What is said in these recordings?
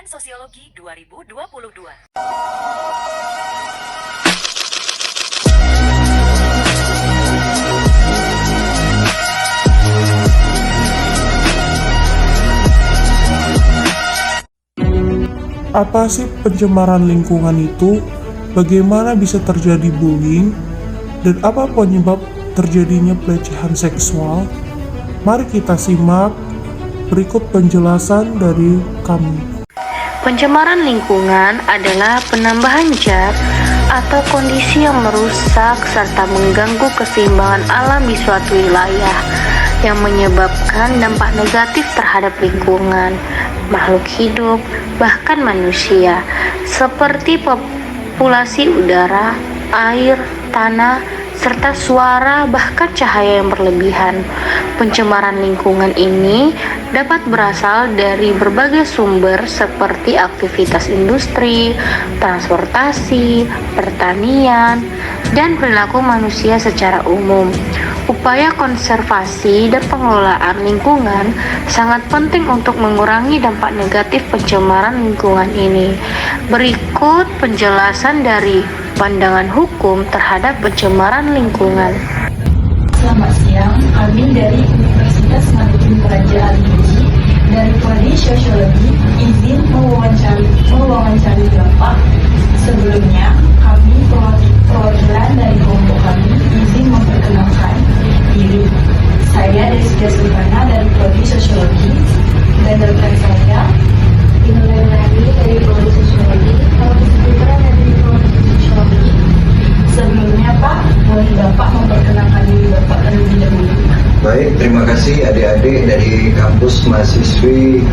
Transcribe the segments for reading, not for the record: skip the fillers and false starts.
Ujian Sosiologi 2022. Apa sih pencemaran lingkungan itu? Bagaimana bisa terjadi bullying? Dan apa penyebab terjadinya pelecehan seksual? Mari kita simak berikut penjelasan dari kami. Pencemaran lingkungan adalah penambahan zat atau kondisi yang merusak serta mengganggu keseimbangan alam di suatu wilayah yang menyebabkan dampak negatif terhadap lingkungan, makhluk hidup, bahkan manusia, seperti populasi udara, air, tanah, serta suara, bahkan cahaya yang berlebihan. Pencemaran lingkungan ini dapat berasal dari berbagai sumber seperti aktivitas industri, transportasi, pertanian, dan perilaku manusia secara umum. Upaya konservasi dan pengelolaan lingkungan sangat penting untuk mengurangi dampak negatif pencemaran lingkungan ini. Berikut penjelasan dari pandangan hukum terhadap pencemaran lingkungan. Selamat siang, kami dari Universitas Maritim Raja Ali dari Prodi Sosiologi izin mewawancari Bapak. Sebelumnya, kami perwakilan dari kelompok kami izin memperkenalkan diri. Saya Desya Sultana dari Prodi Sosiologi dan rekan saya Inul Lani dari Prodi Sosiologi, Helmi Putra dari Prodi Sosiologi. Sebelumnya Pak, boleh Bapak memperkenalkan diri Bapak terlebih dahulu. Baik, terima kasih adik-adik dari kampus mahasiswi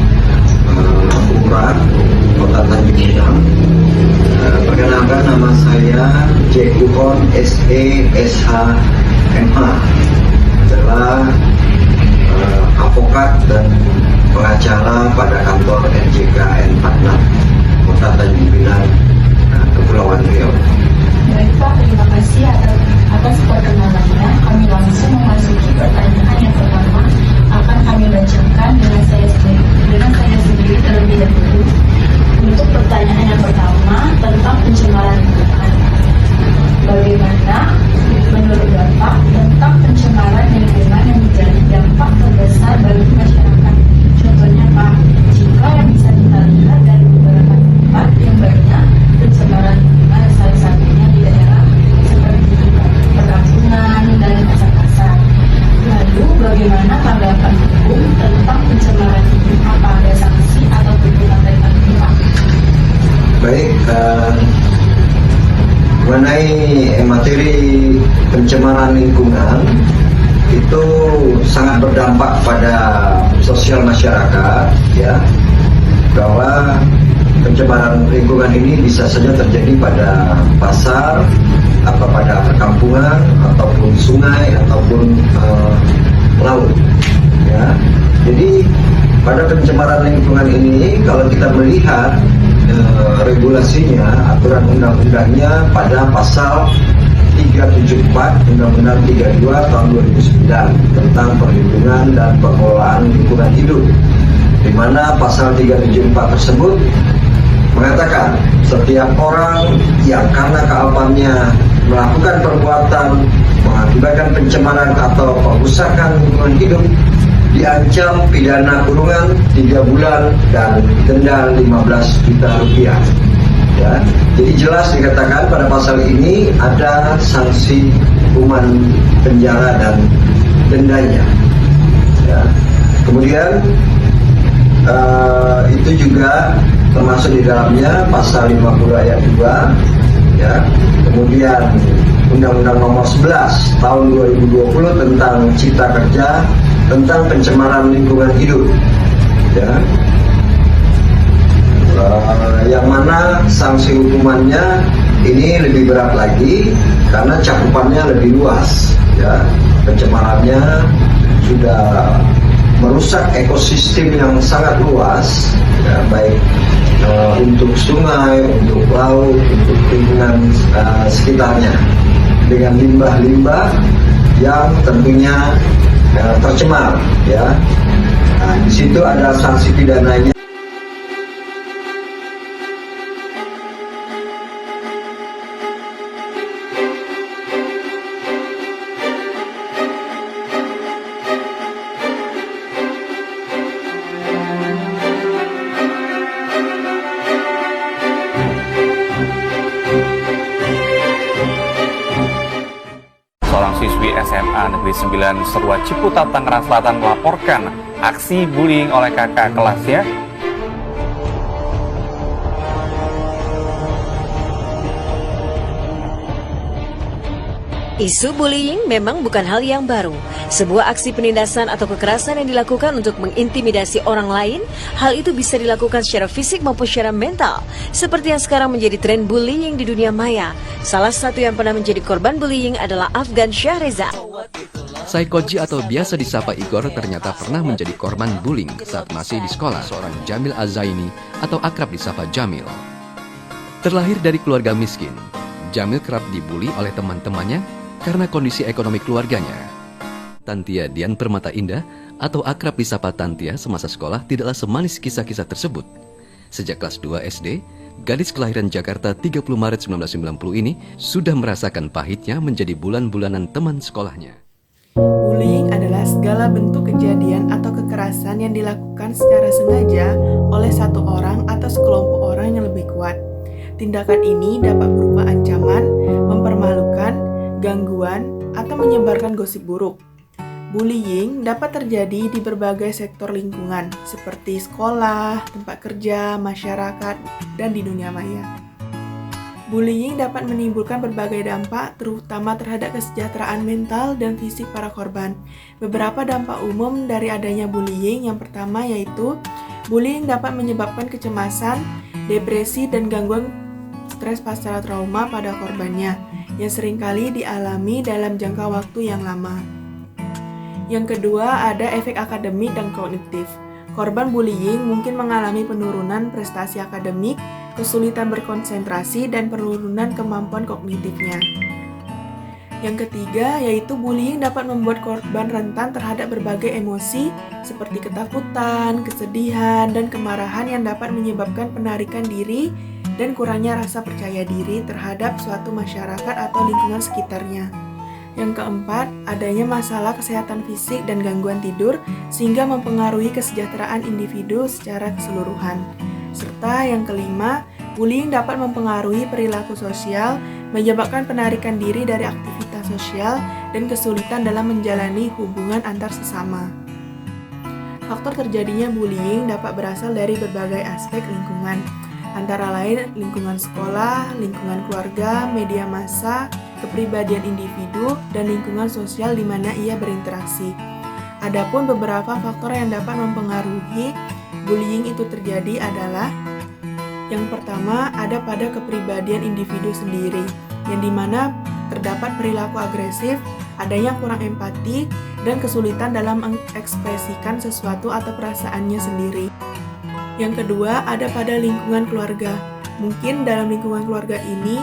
UMRA Kota Tanjung Pinang. Perkenalkan, nama saya Jekuhon SE/SH MH, adalah advokat dan pengacara pada kantor NJKN 46 Kota Tanjung Pinang, Kepulauan Riau. Baik Pak, terima kasih atas perkenalannya. Kami langsung memasuki pertanyaan yang pertama. Akan kami bacakan dengan saya sendiri terlebih dahulu. Untuk pertanyaan yang pertama tentang pencemaran lingkungan. Bagaimana menurut Bapak tentang pencemaran lingkungan yang menjadi dampak terbesar bagi masyarakat? Contohnya Pak, jika yang bisa kita lihat dari beberapa tempat yang banyak pencemaran lingkungan, salah satunya di daerah seperti perkampungan dan pasar-pasar. Lalu bagaimana tanggapan hukum tentang pencemaran ini? Apa ada sanksi atau hukuman dari Pak? Baik, mengenai materi pencemaran lingkungan itu sangat berdampak pada sosial masyarakat, ya, bahwa pencemaran lingkungan ini bisa saja terjadi pada pasar, atau pada perkampungan, ataupun sungai, ataupun laut, ya. Jadi pada pencemaran lingkungan ini, kalau kita melihat regulasinya, aturan undang-undangnya pada pasal 374 Undang-Undang 32 tahun 2009 tentang perlindungan dan pengelolaan lingkungan hidup, di mana pasal 374 tersebut mengatakan setiap orang yang karena kealpannya melakukan perbuatan mengakibatkan pencemaran atau perusakan lingkungan hidup diancam pidana kurungan 3 bulan dan denda 15 juta rupiah. Ya, jadi jelas dikatakan pada pasal ini ada sanksi hukuman penjara dan dendanya. Ya. Kemudian itu juga termasuk di dalamnya pasal 50 ayat 2, ya. Kemudian Undang-Undang Nomor 11 Tahun 2020 tentang Cipta Kerja tentang pencemaran lingkungan hidup, ya. Yang mana sanksi hukumannya ini lebih berat lagi karena cakupannya lebih luas, ya. Pencemarannya sudah merusak ekosistem yang sangat luas, ya, baik untuk sungai, untuk laut, untuk lingkungan sekitarnya, dengan limbah-limbah yang tentunya tercemar, ya. Nah, di situ ada sanksi pidananya. Negeri 9 Serua Ciputat, Tangerang Selatan melaporkan aksi bullying oleh kakak kelasnya. Isu bullying memang bukan hal yang baru. Sebuah aksi penindasan atau kekerasan yang dilakukan untuk mengintimidasi orang lain, hal itu bisa dilakukan secara fisik maupun secara mental. Seperti yang sekarang menjadi tren bullying di dunia maya. Salah satu yang pernah menjadi korban bullying adalah Afgan Syahreza. Saikoji atau biasa disapa Igor ternyata pernah menjadi korban bullying saat masih di sekolah seorang Jamil Azaini atau akrab disapa Jamil. Terlahir dari keluarga miskin, Jamil kerap dibully oleh teman-temannya karena kondisi ekonomi keluarganya. Tantia Dian Permata Indah atau akrab disapa Tantia semasa sekolah tidaklah semanis kisah-kisah tersebut. Sejak kelas 2 SD, gadis kelahiran Jakarta 30 Maret 1990 ini sudah merasakan pahitnya menjadi bulan-bulanan teman sekolahnya. Bullying adalah segala bentuk kejadian atau kekerasan yang dilakukan secara sengaja oleh satu orang atau sekelompok orang yang lebih kuat. Tindakan ini dapat berupa ancaman, mempermalukan, gangguan, atau menyebarkan gosip buruk. Bullying dapat terjadi di berbagai sektor lingkungan, seperti sekolah, tempat kerja, masyarakat, dan di dunia maya. Bullying dapat menimbulkan berbagai dampak, terutama terhadap kesejahteraan mental dan fisik para korban. Beberapa dampak umum dari adanya bullying yang pertama yaitu, bullying dapat menyebabkan kecemasan, depresi, dan gangguan stres pasca trauma pada korbannya, yang seringkali dialami dalam jangka waktu yang lama. Yang kedua, ada efek akademik dan kognitif. Korban bullying mungkin mengalami penurunan prestasi akademik, kesulitan berkonsentrasi, dan penurunan kemampuan kognitifnya. Yang ketiga, yaitu bullying dapat membuat korban rentan terhadap berbagai emosi seperti ketakutan, kesedihan, dan kemarahan yang dapat menyebabkan penarikan diri dan kurangnya rasa percaya diri terhadap suatu masyarakat atau lingkungan sekitarnya. Yang keempat, adanya masalah kesehatan fisik dan gangguan tidur sehingga mempengaruhi kesejahteraan individu secara keseluruhan. Serta yang kelima, bullying dapat mempengaruhi perilaku sosial, menyebabkan penarikan diri dari aktivitas sosial dan kesulitan dalam menjalani hubungan antar sesama. Faktor terjadinya bullying dapat berasal dari berbagai aspek lingkungan, antara lain lingkungan sekolah, lingkungan keluarga, media massa, kepribadian individu, dan lingkungan sosial di mana ia berinteraksi. Adapun beberapa faktor yang dapat mempengaruhi bullying itu terjadi adalah yang pertama, ada pada kepribadian individu sendiri, yang dimana terdapat perilaku agresif, adanya kurang empati, dan kesulitan dalam mengekspresikan sesuatu atau perasaannya sendiri. Yang kedua, ada pada lingkungan keluarga. Mungkin dalam lingkungan keluarga ini,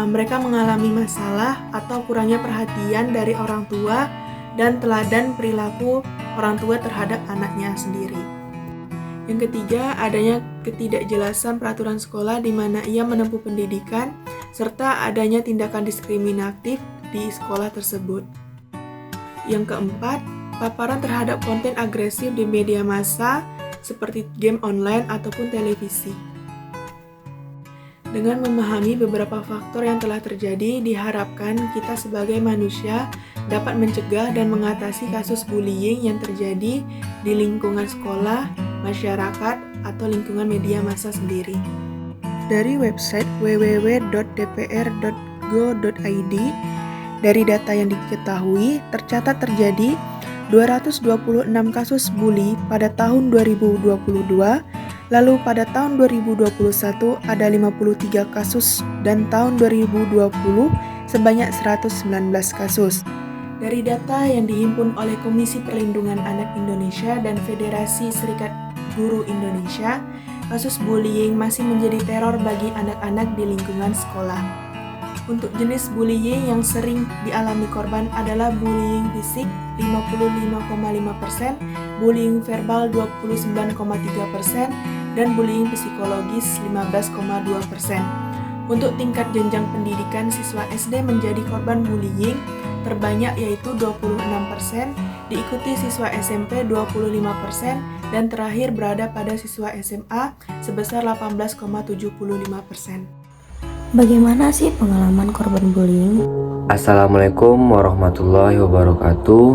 mereka mengalami masalah atau kurangnya perhatian dari orang tua dan teladan perilaku orang tua terhadap anaknya sendiri. Yang ketiga, adanya ketidakjelasan peraturan sekolah di mana ia menempuh pendidikan, serta adanya tindakan diskriminatif di sekolah tersebut. Yang keempat, paparan terhadap konten agresif di media massa, seperti game online ataupun televisi. Dengan memahami beberapa faktor yang telah terjadi, diharapkan kita sebagai manusia dapat mencegah dan mengatasi kasus bullying yang terjadi di lingkungan sekolah, masyarakat, atau lingkungan media massa sendiri. Dari website www.dpr.go.id, dari data yang diketahui, tercatat terjadi 226 kasus bully pada tahun 2022, lalu pada tahun 2021 ada 53 kasus, dan tahun 2020 sebanyak 119 kasus. Dari data yang dihimpun oleh Komisi Perlindungan Anak Indonesia dan Federasi Serikat Guru Indonesia, kasus bullying masih menjadi teror bagi anak-anak di lingkungan sekolah. Untuk jenis bullying yang sering dialami korban adalah bullying fisik 55,5%, bullying verbal 29,3%, dan bullying psikologis 15,2%. Untuk tingkat jenjang pendidikan, siswa SD menjadi korban bullying terbanyak yaitu 26%, diikuti siswa SMP 25%, dan terakhir berada pada siswa SMA sebesar 18,75%. Bagaimana sih pengalaman korban bullying? Assalamualaikum warahmatullahi wabarakatuh.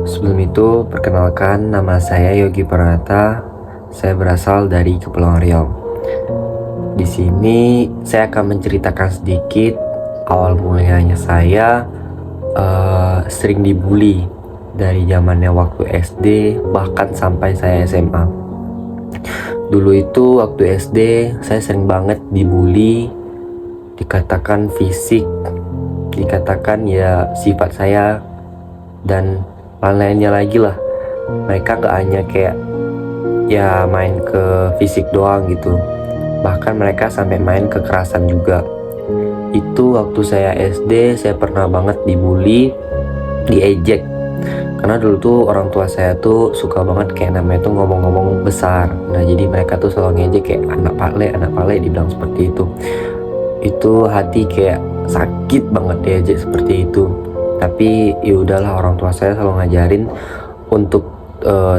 Sebelum itu, perkenalkan nama saya Yogi Pranata. Saya berasal dari Kepulauan Riau. Di sini saya akan menceritakan sedikit awal mulanya saya sering dibully dari zamannya waktu SD bahkan sampai saya SMA. Dulu itu waktu SD saya sering banget dibully, dikatakan fisik, dikatakan ya sifat saya dan lain-lainnya lagi lah. Mereka gak hanya kayak ya main ke fisik doang gitu, bahkan mereka sampai main kekerasan juga. Itu waktu saya SD saya pernah banget dibully, diejek. Karena dulu tuh orang tua saya tuh suka banget kayak namanya tuh ngomong-ngomong besar. Nah jadi mereka tuh selalu ngejek kayak anak pale dibilang seperti itu. Itu hati kayak sakit banget diejek seperti itu. Tapi ya udahlah, orang tua saya selalu ngajarin untuk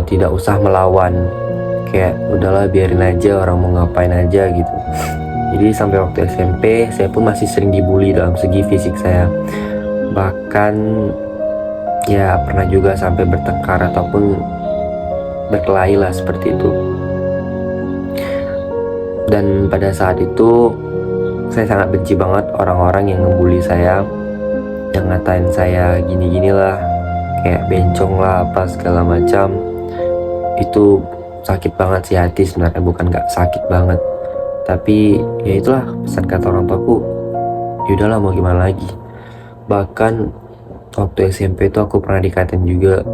tidak usah melawan. Kayak udahlah biarin aja orang mau ngapain aja gitu. Jadi sampai waktu SMP saya pun masih sering dibully dalam segi fisik saya. Bahkan ya pernah juga sampai bertengkar ataupun berkelahi lah seperti itu. Dan pada saat itu saya sangat benci banget orang-orang yang ngebully saya, yang ngatain saya gini-gini lah, kayak bencong lah apa segala macam. Itu sakit banget sih hati sebenarnya, bukan gak sakit banget, tapi ya itulah pesan kata orang tuaku, yaudahlah mau gimana lagi. Bahkan waktu SMP itu aku pernah dikatain juga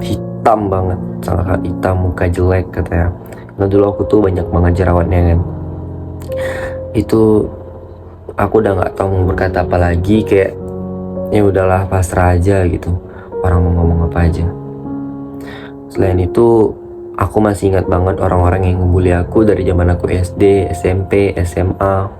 hitam banget, sangat hitam, muka jelek katanya. Nah dulu aku tuh banyak banget jerawatnya kan. Itu aku udah nggak tahu mau berkata apa lagi, kayak ya udahlah pasrah aja gitu, orang mau ngomong apa aja. Selain itu aku masih ingat banget orang-orang yang ngebully aku dari zaman aku SD, SMP, SMA.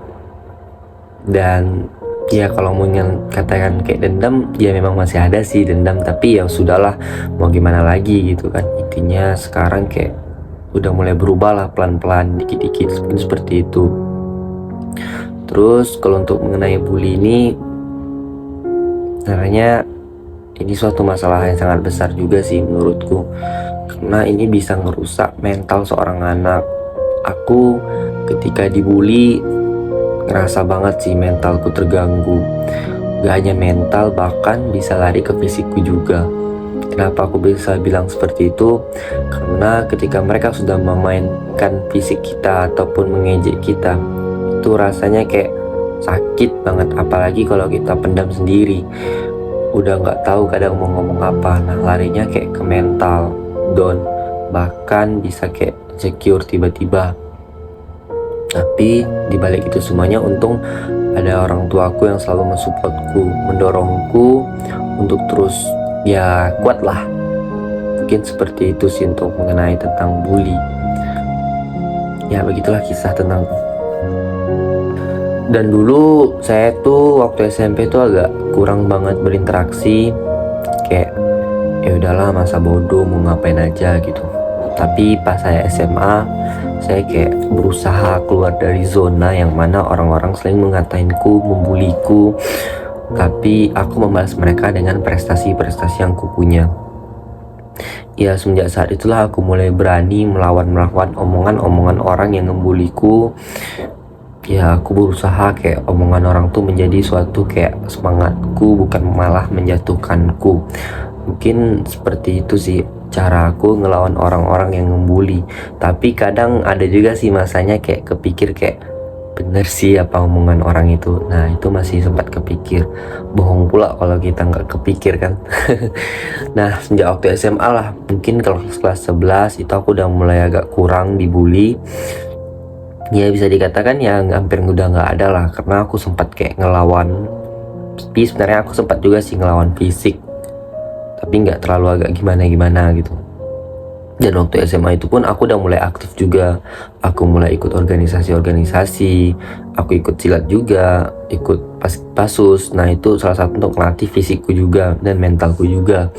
Dan ya kalau mau katakan kayak dendam, ya memang masih ada sih dendam, tapi ya sudahlah mau gimana lagi gitu kan. Intinya sekarang kayak udah mulai berubah lah pelan-pelan, dikit-dikit seperti itu. Terus kalau untuk mengenai bully ini, sebenarnya ini suatu masalah yang sangat besar juga sih menurutku, karena ini bisa ngerusak mental seorang anak. Aku ketika dibully ngerasa banget sih mentalku terganggu. Gak hanya mental, bahkan bisa lari ke fisikku juga. Kenapa aku bisa bilang seperti itu? Karena ketika mereka sudah memainkan fisik kita ataupun mengejek kita, itu rasanya kayak sakit banget. Apalagi kalau kita pendam sendiri, udah gak tahu kadang mau ngomong apa. Nah larinya kayak ke mental, down, bahkan bisa kayak insecure tiba-tiba. Tapi dibalik itu semuanya, untung ada orang tuaku yang selalu mensupportku, mendorongku untuk terus ya kuat lah. Mungkin seperti itu sih untuk mengenai tentang bully. Ya begitulah kisah tentang. Dan dulu saya tuh waktu SMP tuh agak kurang banget berinteraksi, kayak ya udahlah masa bodoh mau ngapain aja gitu. Tapi pas saya SMA, saya kayak berusaha keluar dari zona yang mana orang-orang sering mengatainku, membuliku, tapi aku membalas mereka dengan prestasi-prestasi yang kupunya. Ya semenjak saat itulah aku mulai berani melawan omongan-omongan orang yang membuliku. Ya aku berusaha kayak omongan orang tuh menjadi suatu kayak semangatku, bukan malah menjatuhkanku. Mungkin seperti itu sih cara aku ngelawan orang-orang yang membuli. Tapi kadang ada juga sih masanya kayak kepikir kayak bener sih apa omongan orang itu. Nah itu masih sempat kepikir. Bohong pula kalau kita nggak kepikir kan. Nah sejak waktu SMA lah, mungkin kalau kelas 11 itu aku udah mulai agak kurang dibully. Ya bisa dikatakan ya hampir udah nggak ada lah, karena aku sempat kayak ngelawan. Tapi sebenarnya aku sempat juga sih ngelawan fisik, tapi nggak terlalu agak gimana-gimana gitu. Dan waktu SMA itu pun aku udah mulai aktif juga. Aku mulai ikut organisasi-organisasi, aku ikut silat juga, ikut pasus. Nah itu salah satu untuk melatih fisikku juga dan mentalku juga.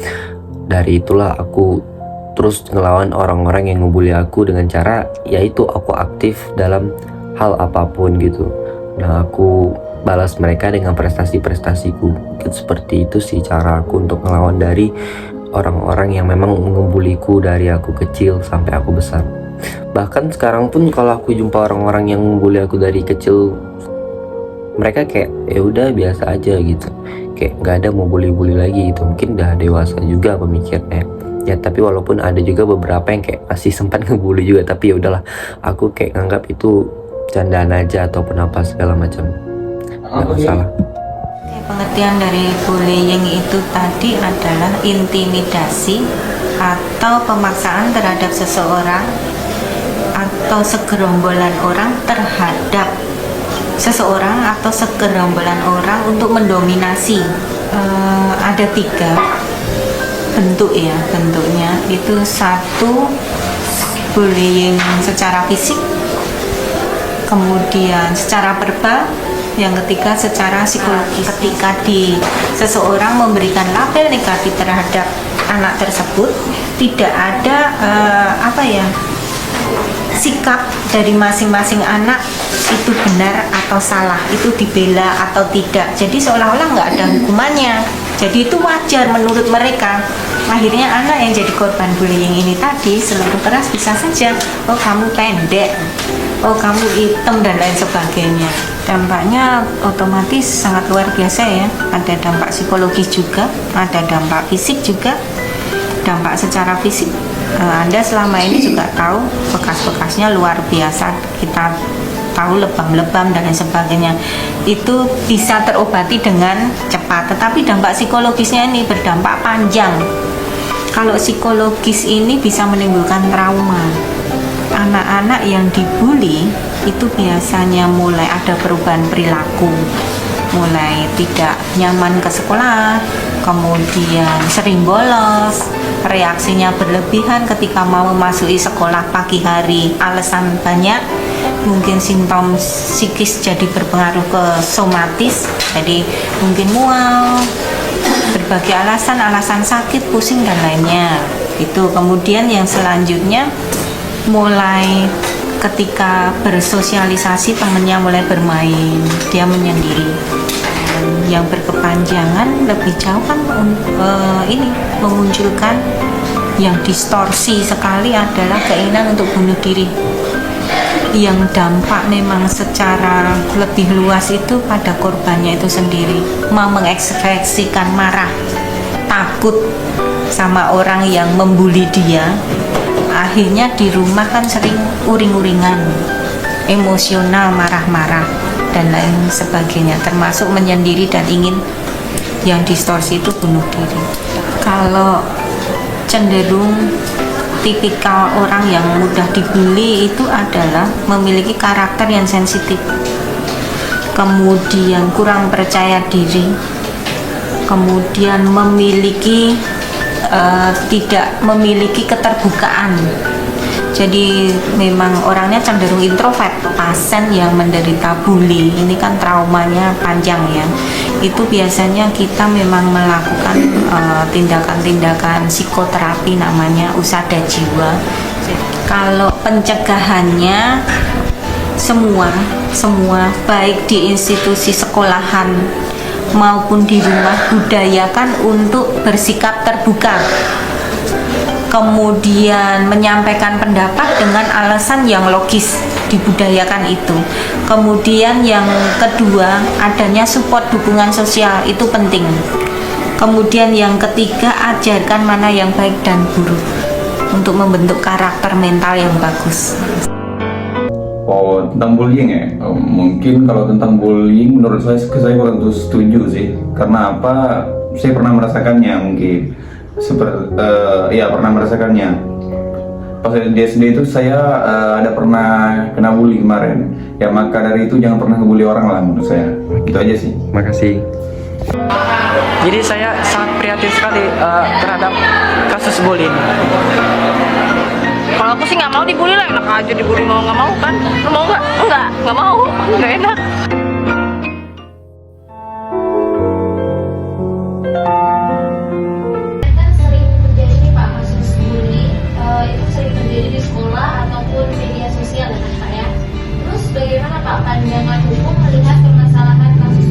Dari itulah aku terus ngelawan orang-orang yang ngebully aku dengan cara yaitu aku aktif dalam hal apapun gitu. Nah aku balas mereka dengan prestasi-prestasiku. Seperti itu sih cara aku untuk ngelawan dari orang-orang yang memang ngebuliku dari aku kecil sampai aku besar. Bahkan sekarang pun kalau aku jumpa orang-orang yang membuli aku dari kecil, mereka kayak ya udah biasa aja gitu, kayak nggak ada mau bully-bully lagi gitu. Mungkin udah dewasa juga pemikirnya ya, tapi walaupun ada juga beberapa yang kayak masih sempat ngebully juga, tapi ya udahlah, aku kayak nganggap itu candaan aja ataupun apa segala macam, nggak masalah. Pengertian dari bullying itu tadi adalah intimidasi atau pemaksaan terhadap seseorang atau segerombolan orang terhadap seseorang atau segerombolan orang untuk mendominasi. Ada 3 bentuk ya, bentuknya itu 1 bullying secara fisik, kemudian secara verbal, yang ketiga secara psikologis. Ketika seseorang memberikan label negatif terhadap anak tersebut, tidak ada sikap dari masing-masing anak itu benar atau salah, itu dibela atau tidak. Jadi seolah-olah nggak ada hukumannya. Jadi itu wajar menurut mereka. Akhirnya anak yang jadi korban bullying ini tadi selalu keras bisa saja, oh kamu pendek, oh kamu hitam dan lain sebagainya. Dampaknya otomatis sangat luar biasa ya. Ada dampak psikologis juga, ada dampak fisik juga. Dampak secara fisik, Anda selama ini juga tahu bekas-bekasnya luar biasa. Kita tahu lebam-lebam dan lain sebagainya. Itu bisa terobati dengan cepat. Tetapi dampak psikologisnya ini berdampak panjang. Kalau psikologis ini bisa menimbulkan trauma. Anak-anak yang dibully itu biasanya mulai ada perubahan perilaku, mulai tidak nyaman ke sekolah, kemudian sering bolos, reaksinya berlebihan ketika mau memasuki sekolah pagi hari, alasan banyak, mungkin simptom psikis jadi berpengaruh ke somatis, jadi mungkin mual, berbagai alasan sakit, pusing dan lainnya. Itu kemudian yang selanjutnya mulai ketika bersosialisasi temennya mulai bermain, dia menyendiri. Yang berkepanjangan lebih jauh kan ini memunculkan yang distorsi sekali adalah keinginan untuk bunuh diri. Yang dampak memang secara lebih luas itu pada korbannya itu sendiri, mau mengekspresikan marah, takut sama orang yang membuli dia. Akhirnya di rumah kan sering uring-uringan, emosional, marah-marah dan lain sebagainya, termasuk menyendiri dan ingin yang distorsi itu bunuh diri. Kalau cenderung tipikal orang yang mudah dibully itu adalah memiliki karakter yang sensitif, kemudian kurang percaya diri, kemudian tidak memiliki keterbukaan. Jadi memang orangnya cenderung introvert. Pasien yang menderita bully ini kan traumanya panjang ya. Itu biasanya kita memang melakukan tindakan-tindakan psikoterapi, namanya usada jiwa. Kalau pencegahannya semua baik di institusi sekolahan maupun di rumah, budayakan untuk bersikap terbuka, kemudian menyampaikan pendapat dengan alasan yang logis, dibudayakan itu. Kemudian yang kedua, adanya support dukungan sosial, itu penting. Kemudian yang ketiga, ajarkan mana yang baik dan buruk untuk membentuk karakter mental yang bagus. Oh, tentang bullying ya, mungkin kalau tentang bullying menurut saya kurang setuju sih. Karena apa? Saya pernah merasakannya mungkin. Pernah merasakannya. Pas di SD itu saya ada pernah kena bully kemarin. Ya maka dari itu jangan pernah ngebully orang lah menurut saya. Itu aja sih. Makasih. Jadi saya sangat prihatin sekali terhadap kasus bullying. Kalau aku sih nggak mau dibully lah, enak aja dibully, mau nggak mau kan? Lu mau nggak? Nggak mau, nggak enak. Kan sering terjadi nih Pak, kasus bully itu sering terjadi di sekolah ataupun media sosial ya Pak ya. Terus bagaimana Pak pandangan hukum melihat permasalahan kasus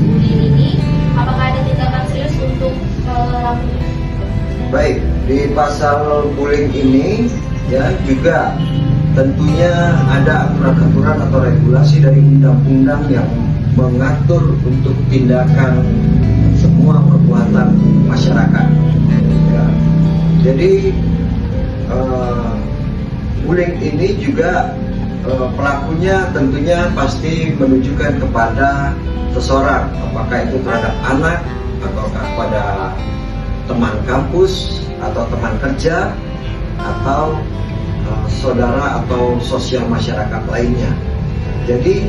Di pasal bullying ini ya juga tentunya ada aturan-aturan atau regulasi dari undang-undang yang mengatur untuk tindakan semua perbuatan masyarakat. Ya. Jadi bullying ini juga pelakunya tentunya pasti menunjukkan kepada seseorang, apakah itu terhadap anak atau kepada teman kampus atau teman kerja atau saudara atau sosial masyarakat lainnya. Jadi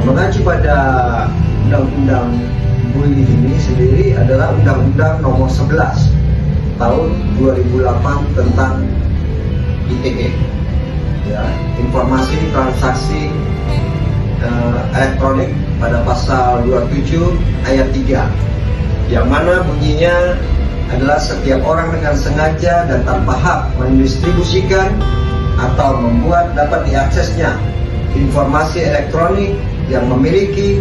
mengacu pada undang-undang bullying ini sendiri adalah Undang-Undang Nomor 11 Tahun 2008 tentang ITE. Ya, informasi transaksi elektronik pada pasal 27 ayat 3, yang mana bunyinya adalah setiap orang dengan sengaja dan tanpa hak mendistribusikan atau membuat dapat diaksesnya informasi elektronik yang memiliki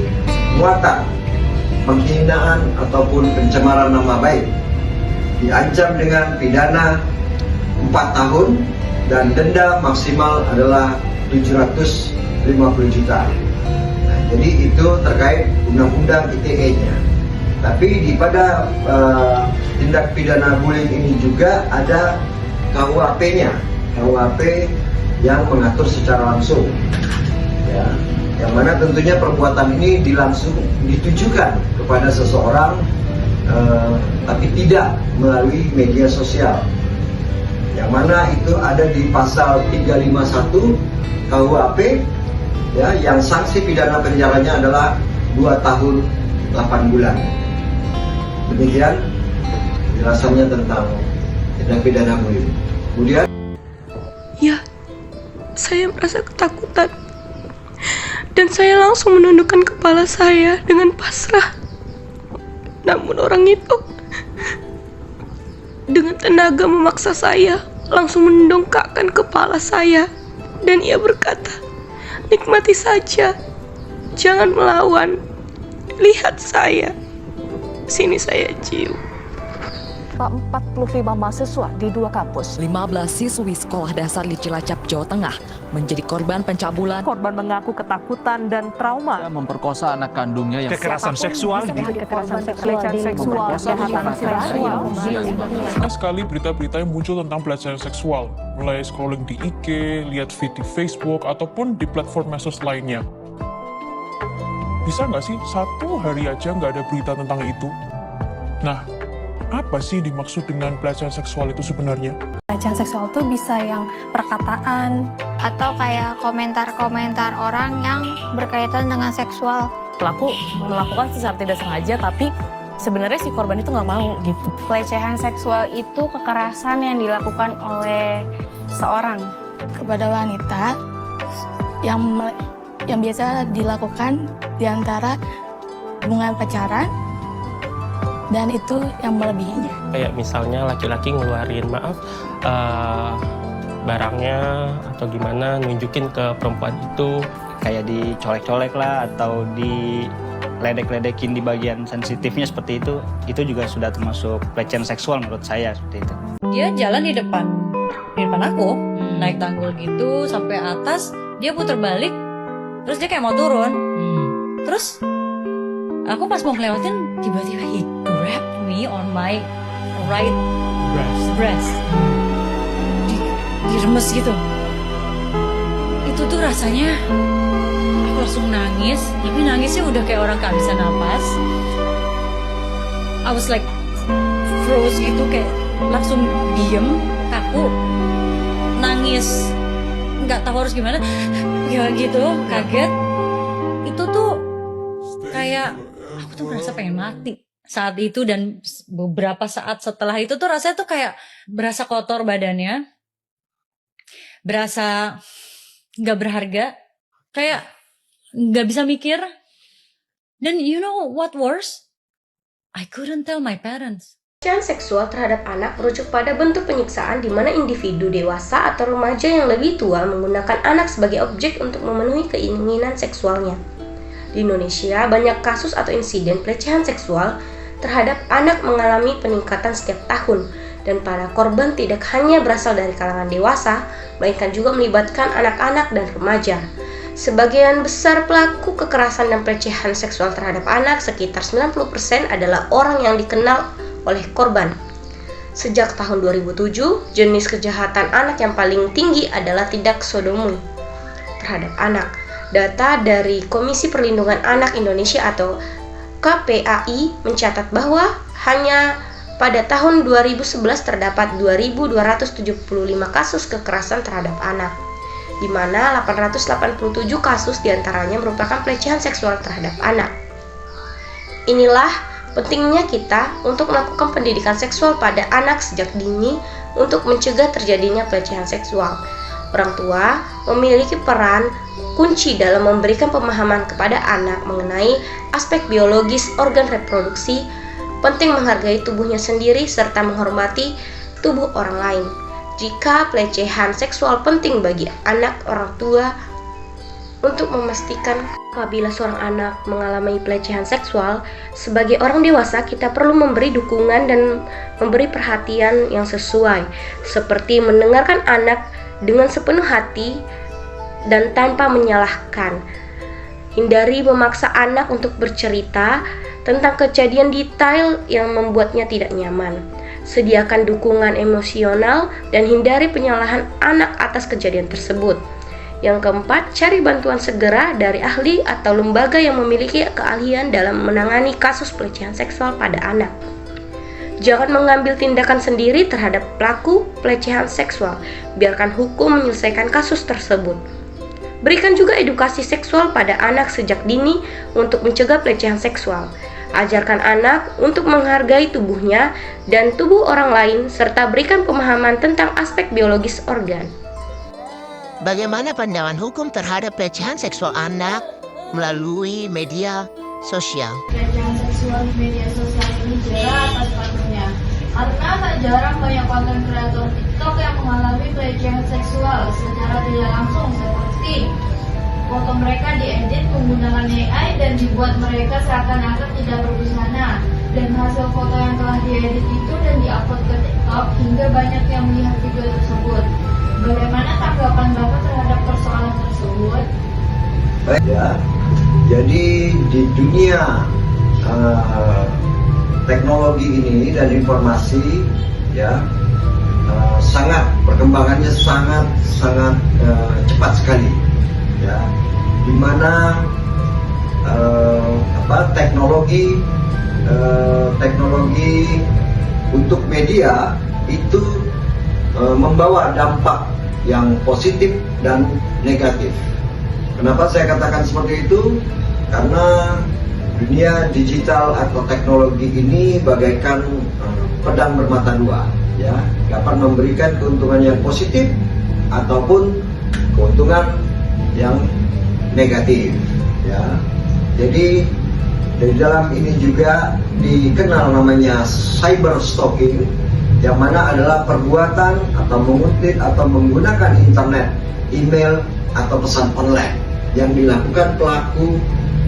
muatan penghinaan ataupun pencemaran nama baik, diancam dengan pidana 4 tahun dan denda maksimal adalah 750 juta. Nah, jadi itu terkait undang-undang ITE-nya. Tapi pada tindak pidana bullying ini juga ada KUHP-nya, KUHP yang mengatur secara langsung. Ya, yang mana tentunya perbuatan ini ditujukan kepada seseorang, tapi tidak melalui media sosial. Yang mana itu ada di pasal 351 KUHP, ya, yang sanksi pidana penjaranya adalah 2 tahun 8 bulan. Demikian penjelasannya tentang tindak pidana bullying. Kemudian, ya, saya merasa ketakutan dan saya langsung menundukkan kepala saya dengan pasrah. Namun orang itu dengan tenaga memaksa saya langsung mendongakkan kepala saya dan ia berkata, "Nikmati saja, jangan melawan. Lihat saya. Sini saya cium." 45 mahasiswa di 2 kampus. 15 siswi sekolah dasar di Cilacap, Jawa Tengah menjadi korban pencabulan. Korban mengaku ketakutan dan trauma. Memperkosa anak kandungnya yang kekerasan seksual, pelecehan seksual, Banyak sekali berita-berita yang muncul tentang pelecehan seksual, mulai scrolling di IG, lihat feed di Facebook, ataupun di platform medsos lainnya. Bisa nggak sih 1 hari aja nggak ada berita tentang itu? Nah, apa sih dimaksud dengan pelecehan seksual itu sebenarnya? Pelecehan seksual itu bisa yang perkataan atau kayak komentar-komentar orang yang berkaitan dengan seksual. Pelaku melakukan secara tidak sengaja, tapi sebenarnya si korban itu nggak mau gitu. Pelecehan seksual itu kekerasan yang dilakukan oleh seorang kepada wanita yang biasa dilakukan di antara hubungan pacaran, dan itu yang melebihinya. Kayak misalnya laki-laki ngeluarin barangnya atau gimana, nunjukin ke perempuan itu. Kayak dicolek-colek lah atau diledek-ledekin di bagian sensitifnya seperti itu juga sudah termasuk pelecehan seksual menurut saya seperti itu. Dia jalan di depan aku, naik tanggul gitu sampai atas, dia putar balik, terus dia kayak mau turun. Terus aku pas mau ngelewatin, tiba-tiba he grabbed me on my right breast. Diremes gitu. Itu tuh rasanya aku langsung nangis, tapi nangisnya udah kayak orang gak bisa napas. I was like froze gitu, kayak langsung diem, kaku, nangis, nggak tahu harus gimana, ya gitu, kaget. Itu tuh kayak aku tuh merasa pengen mati saat itu, dan beberapa saat setelah itu tuh rasanya tuh kayak berasa kotor badannya, berasa nggak berharga, kayak nggak bisa mikir. Dan you know what worse? I couldn't tell my parents. Pelecehan seksual terhadap anak merujuk pada bentuk penyiksaan di mana individu dewasa atau remaja yang lebih tua menggunakan anak sebagai objek untuk memenuhi keinginan seksualnya. Di Indonesia, banyak kasus atau insiden pelecehan seksual terhadap anak mengalami peningkatan setiap tahun Dan para korban tidak hanya berasal dari kalangan dewasa, melainkan juga melibatkan anak-anak dan remaja. Sebagian besar pelaku kekerasan dan pelecehan seksual terhadap anak, sekitar 90%, adalah orang yang dikenal oleh korban. Sejak tahun 2007, jenis kejahatan anak yang paling tinggi adalah tindak sodomi terhadap anak. Data dari Komisi Perlindungan Anak Indonesia atau KPAI mencatat bahwa hanya pada tahun 2011 terdapat 2.275 kasus kekerasan terhadap anak, di mana 887 kasus diantaranya merupakan pelecehan seksual terhadap anak. Inilah pentingnya kita untuk melakukan pendidikan seksual pada anak sejak dini untuk mencegah terjadinya pelecehan seksual. Orang tua memiliki peran kunci dalam memberikan pemahaman kepada anak mengenai aspek biologis organ reproduksi, penting menghargai tubuhnya sendiri, serta menghormati tubuh orang lain. Jika pelecehan seksual penting bagi anak, orang tua untuk memastikan apabila seorang anak mengalami pelecehan seksual, sebagai orang dewasa kita perlu memberi dukungan dan memberi perhatian yang sesuai, seperti mendengarkan anak dengan sepenuh hati dan tanpa menyalahkan. Hindari memaksa anak untuk bercerita tentang kejadian detail yang membuatnya tidak nyaman. Sediakan dukungan emosional dan hindari penyalahan anak atas kejadian tersebut. Yang keempat, cari bantuan segera dari ahli atau lembaga yang memiliki keahlian dalam menangani kasus pelecehan seksual pada anak. Jangan mengambil tindakan sendiri terhadap pelaku pelecehan seksual. Biarkan hukum menyelesaikan kasus tersebut. Berikan juga edukasi seksual pada anak sejak dini untuk mencegah pelecehan seksual. Ajarkan anak untuk menghargai tubuhnya dan tubuh orang lain, serta berikan pemahaman tentang aspek biologis organ. Bagaimana pandangan hukum terhadap pelecehan seksual anak melalui media sosial? Pelecehan seksual di media sosial ini jelas atas patuhnya, karena tak jarang banyak konten kreator TikTok yang mengalami pelecehan seksual secara tidak langsung, seperti foto mereka diedit menggunakan AI dan dibuat mereka seakan-akan tidak berbusana, dan hasil foto yang telah diedit itu dan diupload ke TikTok hingga banyak yang melihat video tersebut. Bagaimana tanggapan Bapak terhadap persoalan tersebut? Baik ya, jadi di dunia teknologi ini dan informasi ya sangat perkembangannya sangat cepat sekali ya, dimana teknologi untuk media itu membawa dampak yang positif dan negatif. Kenapa saya katakan seperti itu? Karena dunia digital atau teknologi ini bagaikan pedang bermata dua ya, dapat memberikan keuntungan yang positif ataupun keuntungan yang negatif ya. Jadi dari dalam ini juga dikenal namanya cyber stalking, yang mana adalah perbuatan atau mengutip atau menggunakan internet, email atau pesan online yang dilakukan pelaku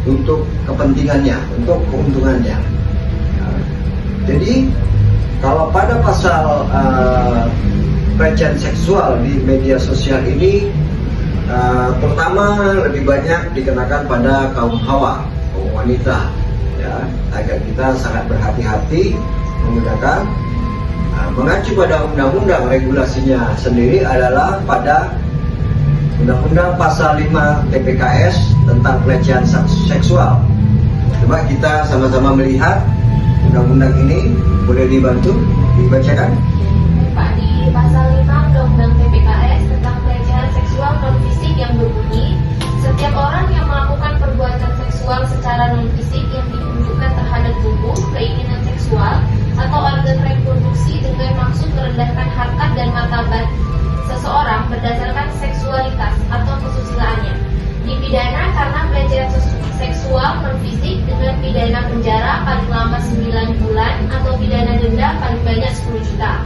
untuk kepentingannya, untuk keuntungannya ya. Jadi kalau pada pasal pelecehan seksual di media sosial ini pertama lebih banyak dikenakan pada kaum hawa, kaum wanita ya, agar kita sangat berhati-hati menggunakan. Mengacu pada undang-undang, regulasinya sendiri adalah pada Undang-Undang Pasal 5 TPKS tentang pelecehan seksual. Coba kita sama-sama melihat undang-undang ini, boleh dibantu dibacakan? Pak, di Pasal 5 Undang-Undang TPKS tentang pelecehan seksual non-fisik yang berbunyi, setiap orang yang melakukan perbuatan seksual secara non-fisik yang ditunjukkan terhadap tubuh, keinginan seksual, atau organ reproduksi dengan maksud merendahkan harkat dan martabat seseorang berdasarkan seksualitas atau kesusilaannya, dipidana karena pelecehan seksual non-fisik dengan pidana penjara paling lama 9 bulan atau pidana denda paling banyak 10 juta.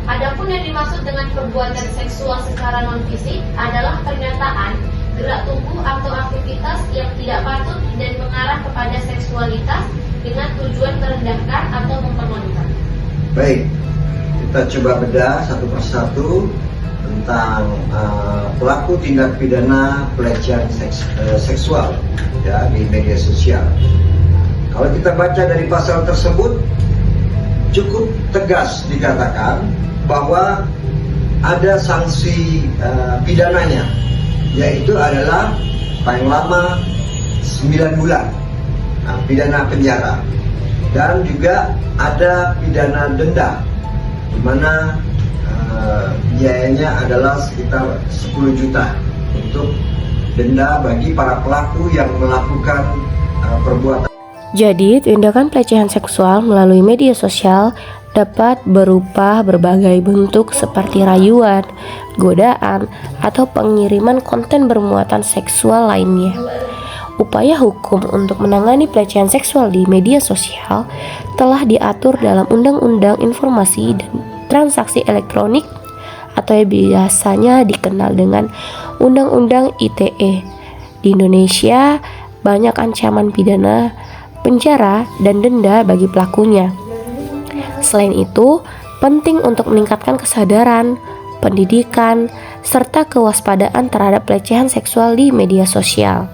Adapun yang dimaksud dengan perbuatan seksual secara non-fisik adalah pernyataan, gerak tubuh atau aktivitas yang tidak patut dan mengarah kepada seksualitas dengan tujuan merendahkan atau mempermalukan. Baik, kita coba bedah satu persatu tentang pelaku tindak pidana pelecehan seksual ya di media sosial. Kalau kita baca dari pasal tersebut, cukup tegas dikatakan bahwa ada sanksi pidananya, yaitu adalah paling lama 9 bulan pidana penjara, dan juga ada pidana denda, di mana biayanya adalah sekitar 10 juta untuk denda bagi para pelaku yang melakukan perbuatan. Jadi, tindakan pelecehan seksual melalui media sosial dapat berupa berbagai bentuk seperti rayuan, godaan, atau pengiriman konten bermuatan seksual lainnya. Upaya hukum untuk menangani pelecehan seksual di media sosial telah diatur dalam Undang-Undang Informasi dan Transaksi Elektronik atau yang biasanya dikenal dengan Undang-Undang ITE. Di Indonesia, banyak ancaman pidana, penjara, dan denda bagi pelakunya. Selain itu, penting untuk meningkatkan kesadaran, pendidikan, serta kewaspadaan terhadap pelecehan seksual di media sosial.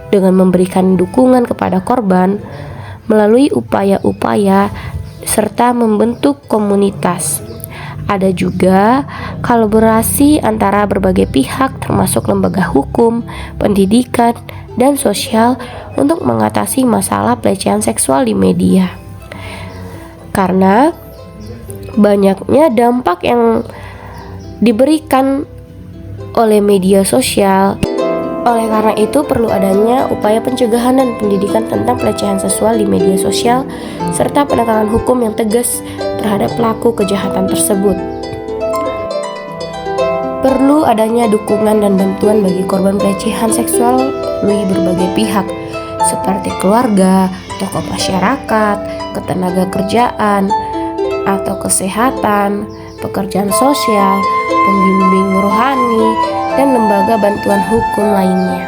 Dengan memberikan dukungan kepada korban melalui upaya-upaya serta membentuk komunitas. Ada juga kolaborasi antara berbagai pihak termasuk lembaga hukum, pendidikan, dan sosial untuk mengatasi masalah pelecehan seksual di media. Karena banyaknya dampak yang diberikan oleh media sosial. Oleh karena itu perlu adanya upaya pencegahan dan pendidikan tentang pelecehan seksual di media sosial serta penegakan hukum yang tegas terhadap pelaku kejahatan tersebut. Perlu adanya dukungan dan bantuan bagi korban pelecehan seksual melalui berbagai pihak seperti keluarga, tokoh masyarakat, ketenaga kerjaan atau kesehatan, pekerjaan sosial, pembimbing rohani, dan lembaga bantuan hukum lainnya.